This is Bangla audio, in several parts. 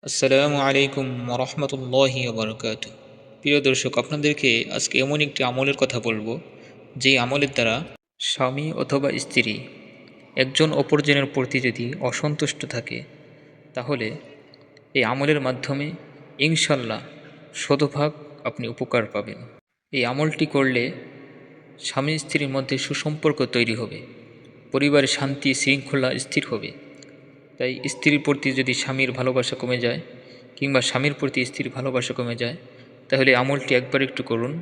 আসসালামু আলাইকুম রহমতুল্লাহি ওবরকাত। প্রিয় দর্শক, আপনাদেরকে আজকে এমন একটি আমলের কথা বলবো, যেই আমলের দ্বারা স্বামী অথবা স্ত্রী একজন অপরজনের প্রতি যদি অসন্তুষ্ট থাকে, তাহলে এই আমলের মাধ্যমে ইনশাল্লাহ শতভাগ আপনি উপকার পাবেন। এই আমলটি করলে স্বামী স্ত্রীর মধ্যে সুসম্পর্ক তৈরি হবে, পরিবারে শান্তি শৃঙ্খলা স্থির হবে। তাই স্ত্রীর প্রতি যদি স্বামীর ভালোবাসা কমে যায়, কিংবা স্বামীর প্রতি স্ত্রীর ভালোবাসা কমে যায়, তাহলে আমলটি একবার একটু করুন।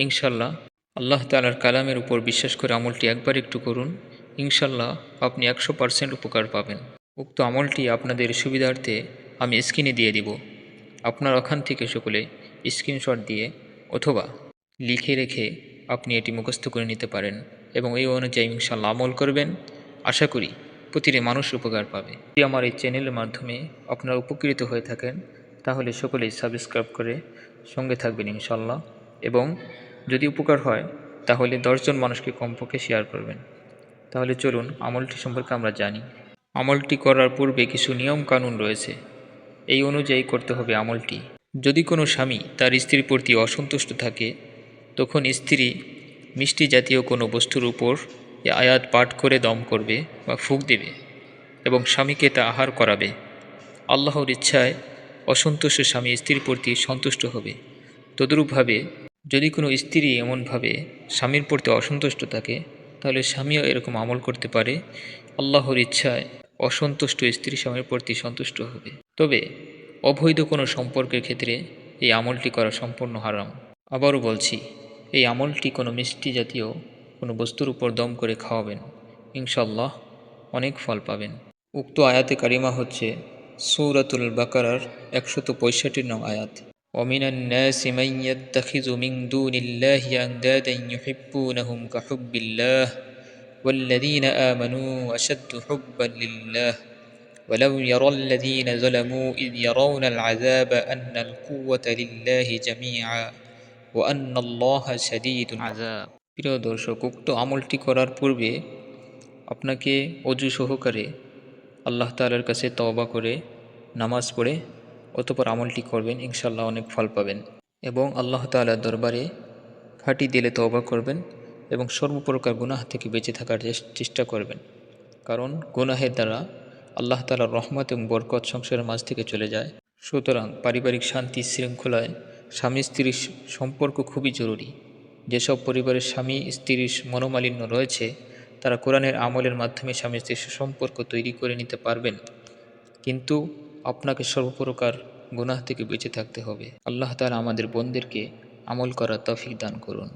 ইনশাল্লাহ আল্লাহ তাআলার কালামের উপর বিশ্বাস করে আমলটি একবার একটু করুন। ইনশাল্লাহ আপনি 100% উপকার পাবেন। উক্ত আমলটি আপনাদের সুবিধার্থে আমি স্ক্রিনে দিয়ে দিব। আপনার ওখান থেকে সকলে স্ক্রিনশট দিয়ে অথবা লিখে রেখে আপনি এটি মুখস্থ করে নিতে পারেন এবং এই অনুযায়ী ইনশাল্লাহ আমল করবেন। আশা করি প্রতিটি মানুষ উপকার পাবে। যদি আমার এই চ্যানেলের মাধ্যমে আপনারা উপকৃত হয়ে থাকেন, তাহলে সকলেই সাবস্ক্রাইব করে সঙ্গে থাকবেন ইনশাল্লাহ। এবং যদি উপকার হয় তাহলে 10 জন মানুষকে কমপক্ষে শেয়ার করবেন। তাহলে চলুন আমলটি সম্পর্কে আমরা জানি। আমলটি করার পূর্বে কিছু নিয়ম কানুন রয়েছে, এই অনুযায়ী করতে হবে আমলটি। যদি কোনো স্বামী তার স্ত্রীর প্রতি অসন্তুষ্ট থাকে, তখন স্ত্রী মিষ্টি জাতীয় কোনো বস্তুর উপর এ আয়াত পাঠ করে দম করবে বা ফুঁক দেবে এবং স্বামীকে তা আহার করাবে। আল্লাহর ইচ্ছায় অসন্তুষ্ট স্বামী স্ত্রীর প্রতি সন্তুষ্ট হবে। তদ্রূপভাবে যদি কোনো স্ত্রী এমনভাবে স্বামীর প্রতি অসন্তুষ্ট থাকে, তাহলে স্বামীও এরকম আমল করতে পারে। আল্লাহর ইচ্ছায় অসন্তুষ্ট স্ত্রী স্বামীর প্রতি সন্তুষ্ট হবে। তবে অবৈধ কোনো সম্পর্কের ক্ষেত্রে এই আমলটি করা সম্পূর্ণ হারাম। আবারও বলছি, এই আমলটি কোনো মিষ্টি জাতীয় কোনো বস্তুর উপর দম করে খাওয়াবেন, ইনশাল্লাহ অনেক ফল পাবেন। উক্ত আয়াতে কারিমা হচ্ছে সূরাতুল বাকারার 165 নং আয়াত। ومن الناس من يتخذ من دون الله أندادا يحبونهم كحب الله والذين آمنوا أشد حبا لله ولو يرى الذين ظلموا إذ يرون العذاب أن القوة لله جميعا وأن الله شديد العذاب। প্রিয় দর্শক, উক্ত আমলটি করার পূর্বে আপনাকে অজু সহকারে আল্লাহ তাআলার কাছে তওবা করে নামাজ পড়ে অতঃপর আমলটি করবেন, ইনশাল্লাহ অনেক ফল পাবেন। এবং আল্লাহ তাআলার দরবারে খাঁটি দিলে তওবা করবেন এবং সর্বপ্রকার গুনাহ থেকে বেঁচে থাকার চেষ্টা করবেন। কারণ গুনাহের দ্বারা আল্লাহ তাআলার রহমত এবং বরকত সংসারের মাঝ থেকে চলে যায়। সুতরাং পারিবারিক শান্তি শৃঙ্খলায় স্বামী স্ত্রীর সম্পর্ক খুবই জরুরি। যেসব পরিবারের স্বামী স্ত্রীর মনোমালিন্য রয়েছে, তারা কোরআনের আমলের মাধ্যমে স্বামী স্ত্রীর সুসম্পর্ক তৈরি করে নিতে পারবেন। কিন্তু আপনাকে সর্বপ্রকার গুনাহ থেকে বেঁচে থাকতে হবে। আল্লাহ তাআলা আমাদের বোনদেরকে আমল করার তৌফিক দান করুন।